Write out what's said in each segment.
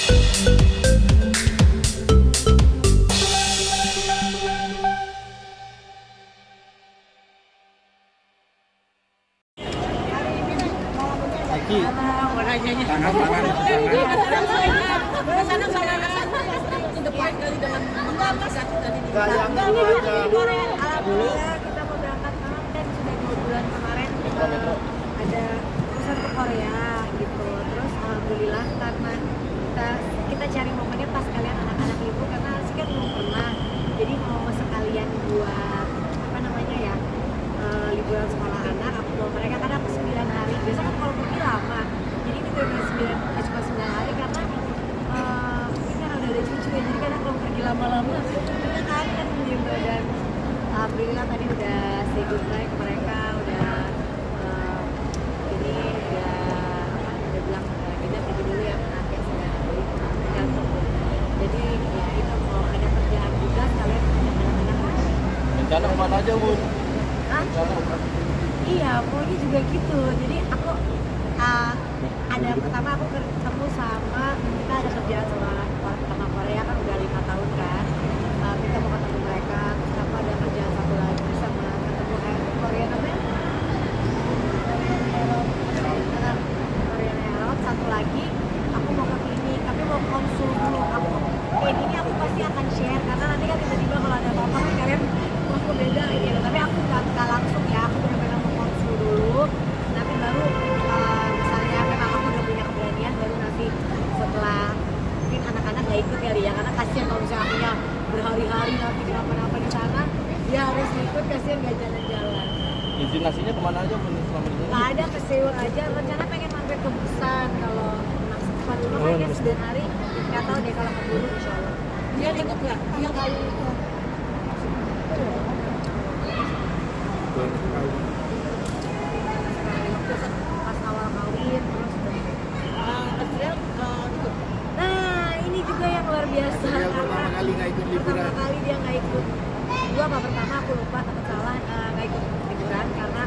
Iki. Tangan. Alhamdulillah kita mau berangkat malam dan sudah 2 bulan kemarin ada urusan ke Korea gitu. Terus alhamdulillah karena kita cari momennya pas kalian anak-anak ibu karena sih kan belum pernah. Jadi mau sekalian buat apa namanya ya liburan sekolah anak aku bawa mereka karena aku 9 hari. Biasa kan kalau pergi lama. Jadi ini udah 9 hari karena mungkin karena udah ada cucu ya. Jadi kadang kalau pergi lama-lama kita kangen gitu dan alhamdulillah tadi udah say goodbye ke mereka, udah udah bilang kita pergi dulu ya nanti sudah gantung. Jadi ya itu mau ada kerjaan juga sekalian anak-anak. Rencana kemana aja, Bun? Hah? Iya, pokoknya juga gitu. Jadi aku ada pertama aku ketemu sama kita ada kerjaan sama Korea kan udah 5 tahun kan. Kita mau ketemu mereka, terus aku ada kerjaan satu lagi sama ketemu Korea namanya Korean Herald, satu lagi aku mau ke klinik tapi mau konsul dulu. Ini aku pasti akan share karena nanti kan tiba-tiba kalau ada apa-apa kan kalian aku beda gitu. Tapi aku nggak langsung ya, aku benar-benar mau konsul dulu. Nanti baru misalnya memang aku udah punya keberanian baru nanti setelah mungkin anak-anak nggak ikut kali ya karena kasihan kalau misalnya akunya berhari-hari nanti kenapa-napa di sana dia harus ikut, kasihan nggak jalan-jalan. Destinasinya kemana aja, Bun, selama di sini? Nggak ada, ke Seoul aja. Rencana pengen mampir ke Busan kalau sempat, cuma kayaknya 9 hari nggak tahu deh kalau keburu insya Allah. Dia ikut nggak? Iya kali itu. Pas awal kawin terus nah ini juga yang luar biasa yang pertama kali nggak ikut liburan. Pertama kali dia nggak ikut. Gua apa pertama aku lupa takut salah nggak ikut liburan karena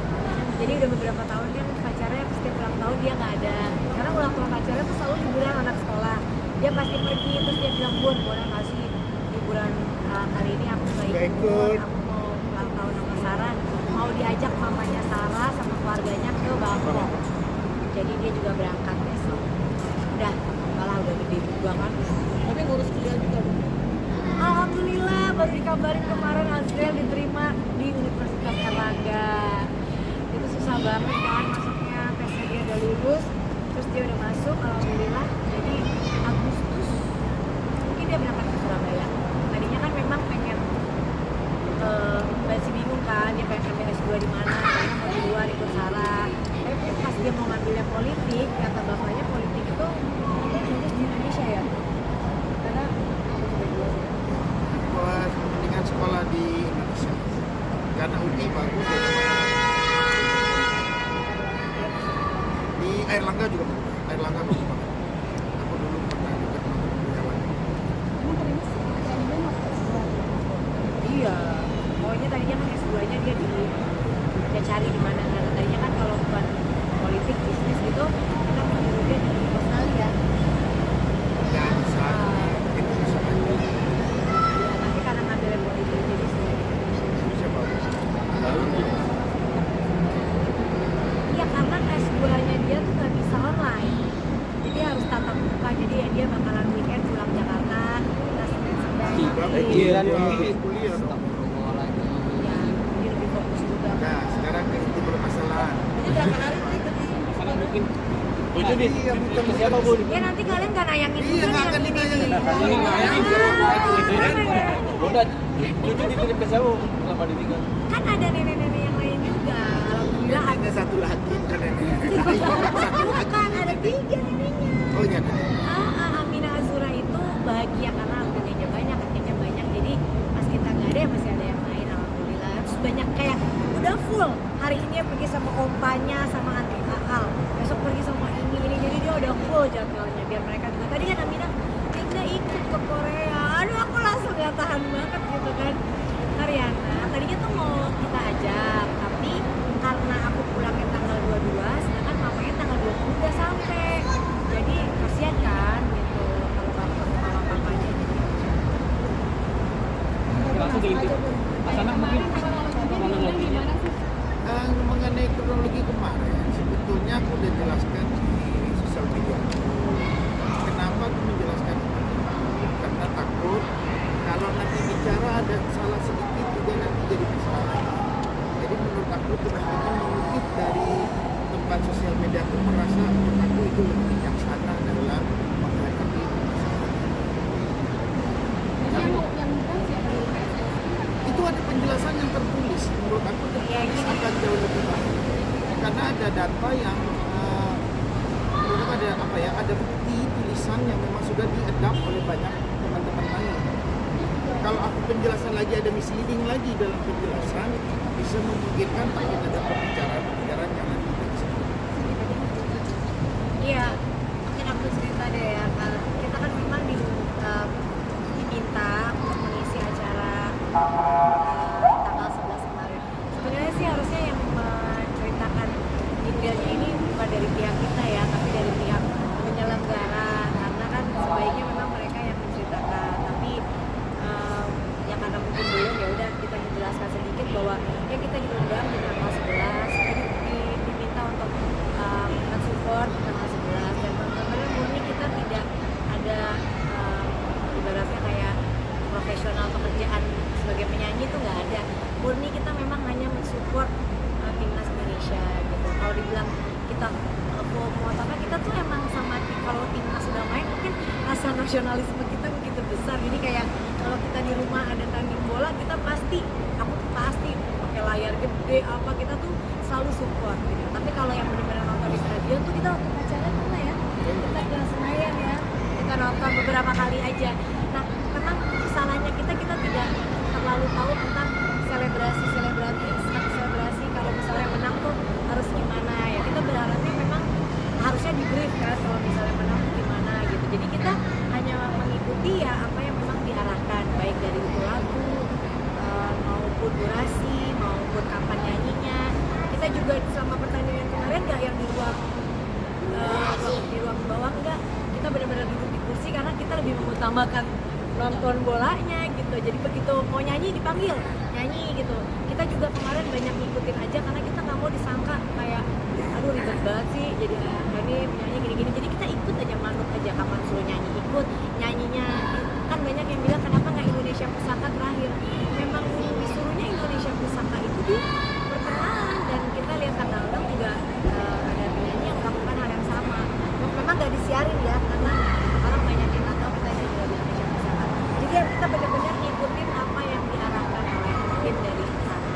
jadi udah beberapa tahun kan pacarnya setiap ulang tahun dia nggak ada karena ulang tahun pacarnya tuh selalu liburan anak sekolah. Dia pasti pergi terus dia bilang Bun boleh nggak sih liburan kali ini aku nggak ikut. Aku mau ulang tahun sama Sarah, mau diajak mamanya Sarah sama keluarganya ke Bangkok. Jadi dia juga berangkat besok. Udah, malah udah gede juga kan. Tapi ngurus kuliah juga. Alhamdulillah baru dikabarin kemarin Azriel diterima di Universitas Erlangga. Itu susah banget kan masuknya, tesnya dia udah lulus, terus dia udah masuk, alhamdulillah. Jadi Agustus mungkin dia berangkat ke Surabaya. Tadinya kan memang pengen masih bingung kan, dia pengen ambil S2 di mana, karena mau di luar ikut Sarah. Tapi pas dia mau ngambilnya politik, kata bapaknya politik itu lulus di Indonesia ya. Karena Mendingan sekolah di Indonesia karena UI bagus ya. Di Airlangga juga bagus. Airlangga bagus banget. Aku dulu pernah juga jalan. iya, pokoknya tadinya kan S2-nya dia cari di mana. Nah, tadinya kan kalau bukan politik, bisnis gitu, kita mau dia di Australia. Ya bisa. Itu bisa aja. Ya, tapi karena ngambil politik jadi sih. Bisa bagus. Lalu Iya, karena S2-nya dia tuh nggak bisa online. Jadi harus tatap muka. Jadi ya dia bakalan weekend pulang Jakarta. Kita Senin sampai Iya, kuliah dong. ya, dia lebih fokus juga. Nah, sekarang itu bermasalah. Ini berapa hari sih tadi? salah mungkin. Itu di ke siapa, Bun? Ya nanti kalian nggak nayangin Iya, juga nggak akan yang ini nih. ditayangin. Udah, cucu dititip ke siapa selama ditinggal? Kan ada nenek-nenek yang lain juga. Alhamdulillah ada. Ada satu lagi kan ini. Bukan, ada 3 neneknya. Oh iya. Amina Azura itu bahagia karena neneknya banyak, kakeknya banyak. Jadi pas kita nggak ada ya masih ada yang lain. Alhamdulillah. Terus banyak kayak udah full. Hari ini dia pergi sama ompanya, sama anti Al. Besok pergi sama ini. Jadi dia udah full jadwalnya biar mereka juga. Tadi kan Amina kita ikut ke Korea. Aduh aku langsung gak tahan banget gitu kan. Haryana tadinya tuh mau kita ajak, tapi karena aku pulangnya tanggal 22, sedangkan mamanya tanggal 20 udah sampai. Jadi kasihan kan gitu. Kalau ke inti. Asana mungkin kronologinya. Mengenai kronologi kemarin, sebetulnya aku udah jelaskan di sosial media. Kenapa aku menjelaskan? Karena takut kalau nanti bicara ada salah sedikit juga nanti jadi masalah. Jadi menurut aku teman-teman mengutip dari tempat sosial media aku merasa menurut aku itu lebih bijaksana dalam menghadapi masalah. Itu ada penjelasan yang tertulis, menurut aku tertulis akan jauh lebih baik karena ada data yang menurut aku ada bukti tulisan yang memang sudah diedap oleh banyak teman-teman lain. Kalau aku penjelasan lagi ada misleading lagi dalam penjelasan, bisa memungkinkan takut ada pembicaraan yang nanti tidak bisa. Iya, mungkin aku cerita deh ya. Kita kan memang diminta untuk mengisi acara tanggal 11 kemarin. Sebenarnya sih harusnya yang menceritakan detailnya ini bukan dari pihak kita ya, tapi dari pihak penyelenggara. Karena kan sebaiknya memang mereka yang menceritakan. Tapi ya karena mungkin belum, ya udah kita menjelaskan sedikit bahwa ya kita diundang di tanggal 11, diminta untuk mensupport di tanggal 11 dan benar-benar murni kita tidak ada ibaratnya kayak profesional pekerjaan sebagai penyanyi itu nggak ada. Murni kita memang hanya mensupport timnas Indonesia gitu. Kalau dibilang kita mau apa, kita tuh emang sama kalau timnas sudah main mungkin rasa nasionalisme kita begitu besar. Jadi kayak kalau kita di rumah ada tanding bola, kita pasti pakai layar gede apa, kita tuh selalu support gitu. Tapi kalau yang benar-benar nonton di stadion tuh kita waktu pacaran mana ya? Kita ke Senayan ya. Kita nonton beberapa kali aja. Nah, memang salahnya kita tidak terlalu tahu tentang selebrasi kalau misalnya menang tuh harus gimana ya. Kita berharapnya memang harusnya di brief kan kalau misalnya menang tuh gimana gitu. Jadi kita hanya mengikuti ya apa yang memang diarahkan, baik dari lagu maupun durasi maupun kapan nyanyinya. Kita juga selama pertandingan kemarin nggak yang di ruang bawah, enggak. Kita benar-benar duduk di kursi karena kita lebih mengutamakan nonton bolanya gitu. Jadi begitu mau nyanyi dipanggil nyanyi gitu. Kita juga kemarin banyak ngikutin aja karena kita nggak mau disangka kayak aduh ribet banget sih jadi ini penyanyi gini-gini. Jadi kita ikut aja, manut aja, kapan suruh nyanyi ikut nyanyinya. Kan banyak yang bilang kenapa nggak Indonesia Pusaka terakhir. Memang disuruhnya Indonesia Pusaka itu di pertengahan, dan kita lihat tanggal 6 juga ada penyanyi yang melakukan hal yang sama. Memang nggak disiarin ya karena orang banyak yang nggak tahu kita juga di Indonesia Pusaka. Jadi ya kita benar-benar ngikutin apa yang diarahkan oleh tim dari sana.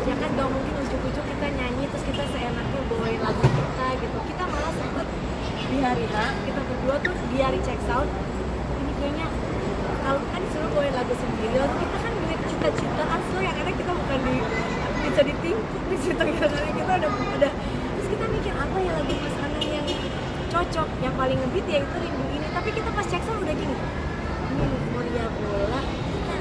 Ya kan gak mungkin ujuk-ujuk kita nyanyi terus kita seenaknya bawain lagu kita gitu. Kita malah sempet di hari H kita berdua tuh di hari check sound ini kayaknya kalau kan disuruh bawain lagu sendiri, lalu kita kan milik cita-citaan so yang ada kita bukan bisa ditingkuk di situ ya, karena kita udah terus kita mikir apa ya lagu Mas Anang yang cocok, yang paling ngebeat ya itu Rindu Ini. Tapi kita pas check sound udah gini, ini euforia bola kita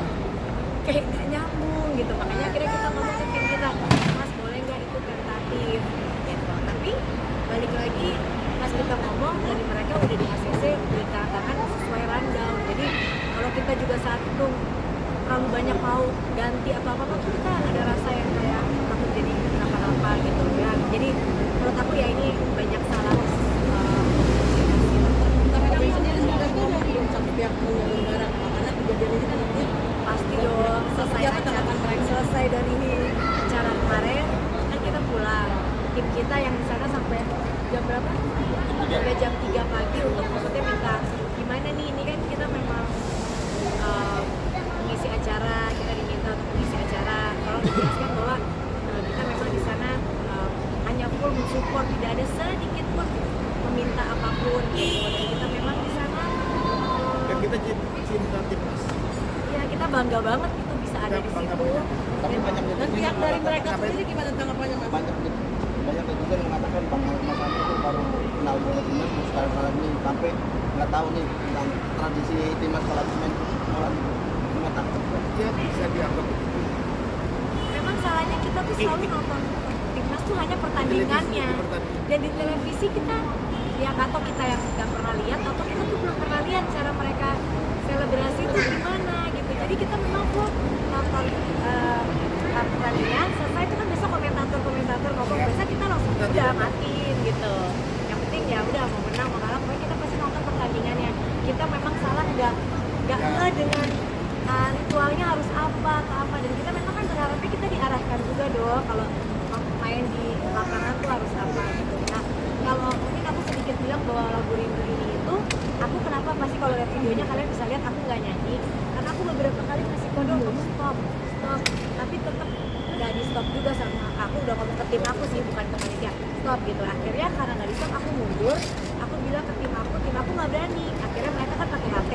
kayak gak nyambung gitu. Makanya akhirnya kita ngomong ke tim kita, Mas boleh gak itu tentatif gitu. Tapi balik lagi pas kita ngomong dari mereka udah di ACC dikatakan sesuai rundown. Jadi kalau kita juga saat itu terlalu banyak mau ganti atau apa-apa, kita ada rasa yang kayak takut jadi kenapa-napa gitu ya. Jadi menurut aku ya ini banyak salah Tapi sendiri sudah ngomong belum sama pihak penyelenggara karena kejadian ini kan nanti pasti dong. Selesai dari acara kemarin kan kita pulang, tim kita yang di sana sampai jam berapa? Sampai jam 3 pagi untuk maksudnya minta gimana nih, ini kan kita memang mengisi acara, kita diminta untuk mengisi acara. Kalau dijelaskan bahwa kita memang di sana hanya full mensupport, tidak ada sedikit pun meminta apapun gitu. Dan kita memang di sana Dan kita cinta timnas. ya kita bangga banget itu bisa ada di situ. Tapi banyak dan pihak dari mereka sendiri gimana tanggapannya Mas? banyak juga yang mengatakan Bang Mas Andi itu baru kenal bola timnas sekarang ini sampai nggak tahu nih tentang tradisi timnas kalau main bola gimana? Ya bisa dianggap begitu. Memang salahnya kita tuh selalu nonton timnas tuh hanya pertandingannya, dan di televisi kita ya atau kita yang nggak pernah lihat atau kita tuh belum pernah lihat cara mereka selebrasi itu gimana gitu. Jadi kita memang full nonton pertandingan selesai itu kan besok komentator ngomong, biasa kita langsung udah matiin gitu. Yang penting ya udah mau menang mau kalah pokoknya kita pasti nonton pertandingannya. Kita memang salah nggak ngeh dengan ritualnya harus apa ke apa, dan kita memang kan berharapnya kita diarahkan juga dong kalau main di lapangan tuh harus apa gitu. Nah kalau mungkin aku sedikit bilang bahwa lagu Rindu ini itu aku kenapa pasti kalau lihat videonya kalian bisa lihat aku nggak nyanyi karena aku beberapa kali ngasih kode untuk stop tapi tetap nggak di stop juga sama aku udah ngomong ke tim aku sih bukan ke panitia stop gitu. Akhirnya karena nggak di stop aku mundur, aku bilang ke tim aku nggak berani. Akhirnya mereka kan pakai HP,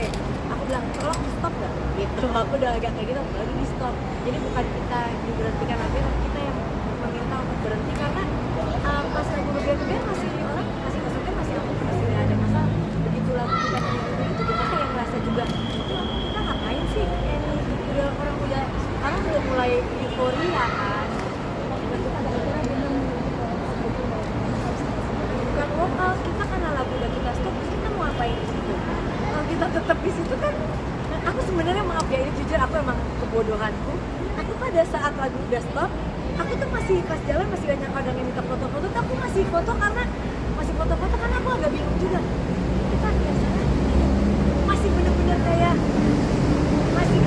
aku bilang tolong di stop nggak gitu. Aku udah agak kayak gitu baru di stop. Jadi bukan kita diberhentikan lagi tapi kita yang meminta untuk berhenti karena pas lagu berbeda masih orang masih maksudnya masih ada masa begitu lagu kita nyanyi itu kita kayak ngerasa juga kita ngapain sih ini udah orang udah mulai euforia kan. Bukan lokal kita karena lagu udah kita stop terus kita mau ngapain di situ. Kalau kita tetap di situ kan aku sebenarnya maaf ya ini jujur aku emang kebodohanku. Aku pada saat lagu udah stop aku tuh masih pas jalan masih banyak kadang yang minta foto-foto tuh aku masih foto karena aku agak bingung juga kita biasanya masih bener-bener kayak masih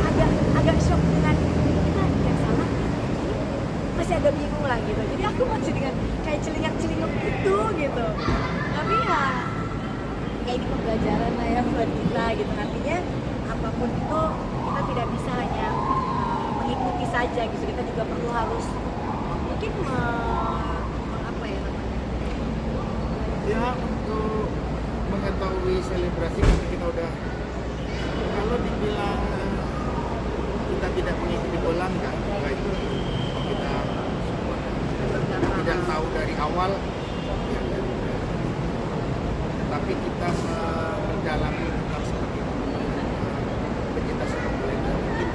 agak shock dengan kita yang salah masih agak bingung lah gitu. Jadi aku masih dengan kayak celingak-celinguk gitu tapi ya kayak ini pembelajaran lah ya buat kita gitu. Artinya apapun itu kita tidak bisa hanya mengikuti saja gitu, kita juga perlu harus mungkin apa ya namanya ya untuk mengetahui selebrasi karena kita udah kalau dibilang kita tidak mengikuti bola enggak itu kita tidak tahu dari awal ya, tetapi kita mendalami tentang seperti penyintas sepak bola Indonesia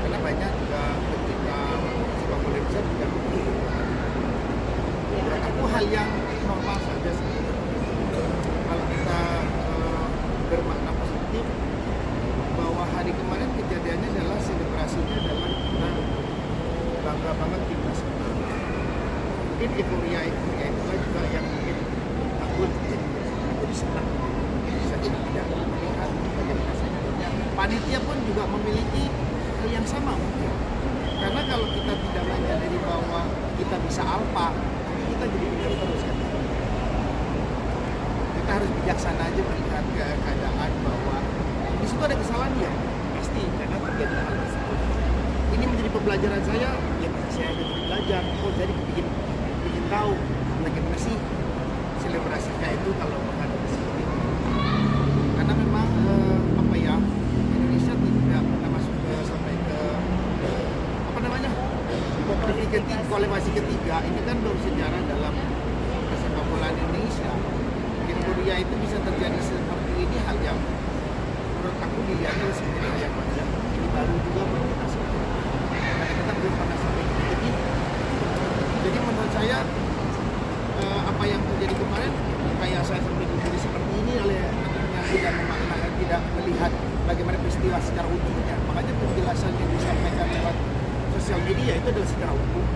karena banyak juga ketika sepak bola Indonesia tidak begitu. Aku hal yang normal saja sebetulnya. Kalau kita bermakna positif bahwa hari kemarin kejadiannya adalah selebrasinya adalah kita bangga banget timnas menang. Mungkin euforia itulah juga yang mungkin aku jadi senang bisa tidak melihat bagaimana sebetulnya. Panitia pun juga memiliki hal yang sama mungkin. Karena kalau kita tidak menyadari bahwa kita bisa alfa, kita jadi tidak terus kan. Kita harus bijaksana aja melihat keadaan bahwa di situ ada kesalahan ya pasti karena terjadi hal tersebut. Ini menjadi pembelajaran saya, ya saya jadi belajar. Oh jadi ingin tahu bagaimana sih selebrasinya itu kalau menghadapi seperti ini. Karena memang apa ya Indonesia tidak pernah masuk sampai ke apa namanya kualifikasi ketiga ini kan baru sejarah dalam sepak bola Indonesia. Euforia itu bisa terjadi seperti ini hal yang menurut aku dilihatnya sebenarnya yang wajar. Ini baru juga buat kita semua karena kita belum pernah sampai ke begini. Jadi menurut saya apa yang terjadi kemarin kayak saya sampai diberi seperti ini oleh yang tidak memaknai, tidak melihat bagaimana peristiwa secara utuhnya. Makanya penjelasan yang disampaikan lewat sosial media itu adalah secara utuh,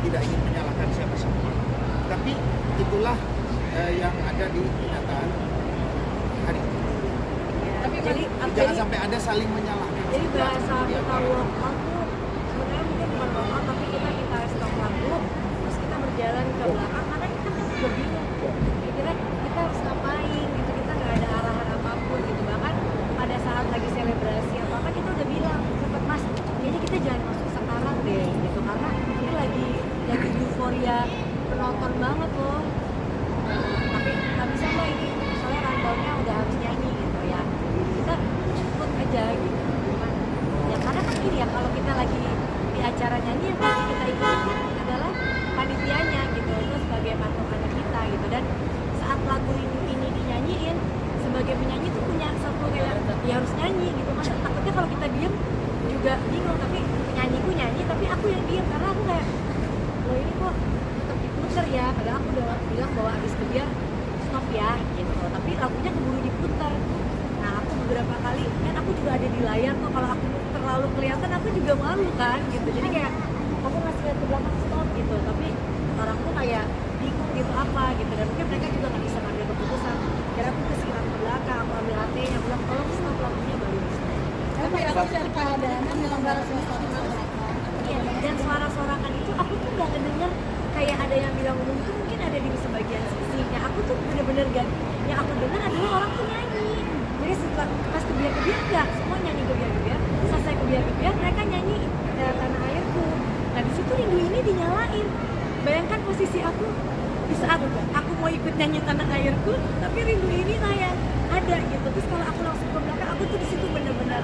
tidak ingin menyalahkan siapa-siapa. Tapi itulah yang ada di kenyataan hari ini. tapi Jangan sampai ada saling menyalahkan. jadi bahasa kita lokal tuh sebenarnya mungkin bukan lokal tapi kita minta stop lagu terus kita berjalan ke belakang karena kita kan juga bingung kira-kira kita harus ngapain gitu, kita nggak ada arahan apapun gitu. Bahkan pada saat lagi selebrasi apa kita udah bilang sempet mas kayaknya kita jangan masuk sekarang deh gitu karena ini lagi euforia penonton banget loh. Tapi nggak bisa mbak ini soalnya rundownnya udah harus nyanyi gitu ya, kita ikut aja gitu. Ya karena kan gini ya kalau kita lagi di acara nyanyi yang pasti kita ikutin adalah panitianya gitu, itu sebagai patokannya kita gitu. Dan saat lagu ini dinyanyiin sebagai penyanyi tuh punya satu kayak ya harus nyanyi gitu. Masa takutnya kalau kita diem juga bingung, tapi penyanyiku nyanyi tapi aku yang diem karena aku kayak loh ini kok tetap diputer ya, padahal aku udah bilang bahwa abis ke dia stop ya gitu, tapi lagunya keburu diputar. Nah aku beberapa kali kan aku juga ada di layar tuh, kalau aku terlalu kelihatan aku juga malu kan gitu, jadi kayak aku ngasih lihat ke belakang stop gitu, tapi orang tuh kayak bingung gitu apa gitu, dan mungkin mereka juga nggak bisa ngambil keputusan. Kira aku kesiram ke belakang, aku ambil HP-nya, bilang tolong stop lampunya baru di stop. Tapi aku share keadaan penyelenggara semesta Iya, dan suara-suarakan itu aku tuh gak ngedenger kayak ada yang bilang ngomong itu, mungkin ada di sebagian sisinya. Aku tuh bener-bener gak, yang aku dengar adalah orang tuh nyanyi. Jadi setelah pas kebiar-kebiar enggak, semua nyanyi kebiar-kebiar. Selesai kebiar-kebiar mereka nyanyi Tanah Airku. Nah di situ rindu ini dinyalain. Bayangkan posisi aku di saat aku mau ikut nyanyi Tanah Airku, tapi rindu ini kayak ada gitu. Terus kalau aku langsung ke belakang, aku tuh di situ bener-bener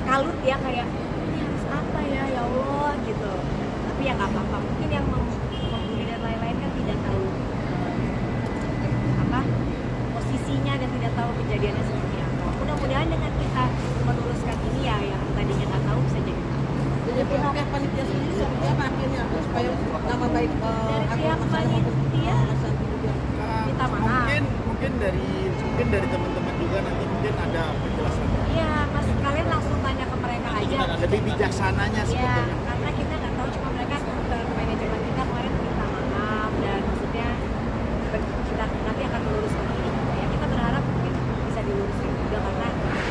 kalut ya, kayak ini harus apa ya Allah gitu. Tapi ya nggak apa-apa, mungkin yang membuli dan lain-lain kan tidak tahu apa posisinya dan tidak tahu kejadiannya seperti apa. Mudah-mudahan dengan kita meluruskan ini ya, yang tadinya nggak tahu bisa jadi tahu. Jadi pihak panitia sendiri seperti apa akhirnya supaya nama baik Dari pihak panitia minta maaf. Mungkin dari teman-teman juga nanti mungkin ada penjelasan. Iya, mas kalian langsung tanya ke mereka aja. Lebih bijaksananya Iya, sebetulnya. karena kita nggak tahu, cuma mereka ke manajemen kita kemarin minta maaf dan maksudnya kita nanti akan meluruskan ini. Ya kita berharap mungkin bisa diluruskan juga, karena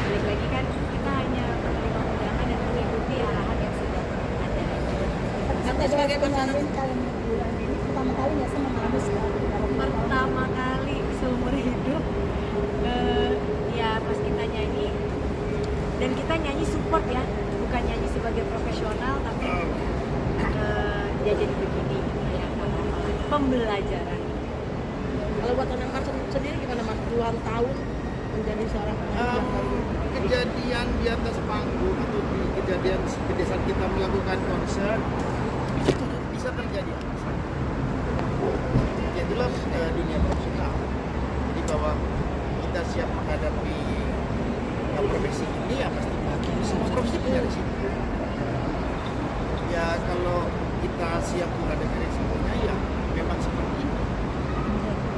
balik lagi kan kita hanya menerima undangan dan mengikuti arahan yang sudah ada. Anda sebagai pasangan kalian berdua ini pertama kali nggak sih mengalami sekali Pertama kali seumur hidup, ya pas kita nyanyi, dan kita nyanyi support ya, bukan nyanyi sebagai profesional, tapi dia jadi begini ya, pembelajaran. kalau buat Anda Mas sendiri gimana Mas? 2 tahun menjadi seorang penyanyi yang baik. Kejadian di atas panggung atau di kejadian pada saat kita melakukan konser itu bisa terjadi apa saja. Itulah dunia profesional. Jadi bahwa kita siap menghadapi profesi ini ya pasti semua profesi punya risiko. Ya kalau kita siap menghadapi risikonya ya memang seperti ini.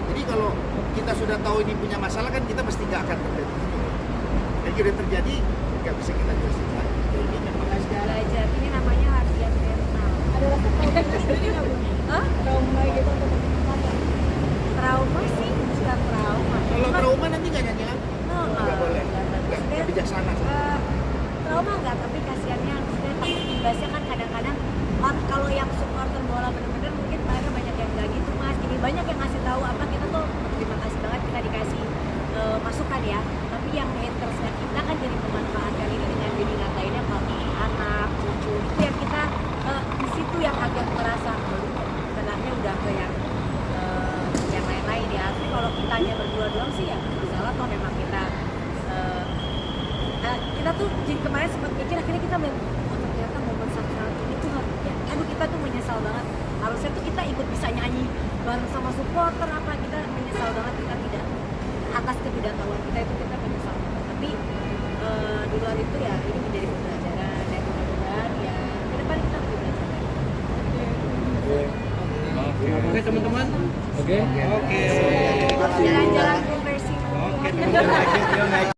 Jadi kalau kita sudah tahu ini punya masalah kan kita pasti nggak akan terjadi. Dan sudah terjadi nggak bisa kita jelasin lagi. Jadi memang Belajar ini namanya latihan mental. ada rasa trauma sendiri nggak Bu? Hah? Trauma gitu untuk menemukan Trauma sih bukan trauma. kalau Cuma- trauma nanti nggak nyanyi lagi. Nggak boleh. Nggak bijaksana. Trauma enggak, tapi kasihannya maksudnya takut imbasnya kan kadang-kadang kalau yang supporter bola bener-bener mungkin mereka banyak yang nggak gitu mas, ini banyak yang ngasih tahu apa, kita tuh terima kasih banget kita dikasih masukan ya, tapi yang hatersnya kita kan jadi memanfaatkan ini dengan jadi ngatainnya kalau anak, cucu, itu yang kita di situ yang agak merasa sebenarnya udah ke yang lain-lain ya. Tapi kalau kita hanya berdua doang sih ya salah, toh memang kita kita tuh jadi kemarin sempat mikir, akhirnya kita ternyata momen sakral ini tuh ya, aduh kita tuh menyesal banget, harusnya tuh kita ikut bisa nyanyi bareng sama supporter apa, kita menyesal banget kita tidak atas ketidaktahuan kita itu, kita menyesal banget. Tapi di luar itu ya ini menjadi pembelajaran, dan mudah-mudahan ya ke depan kita lebih belajar lagi. Oke teman-teman. Oke. Jalan-jalan konversi. Oke.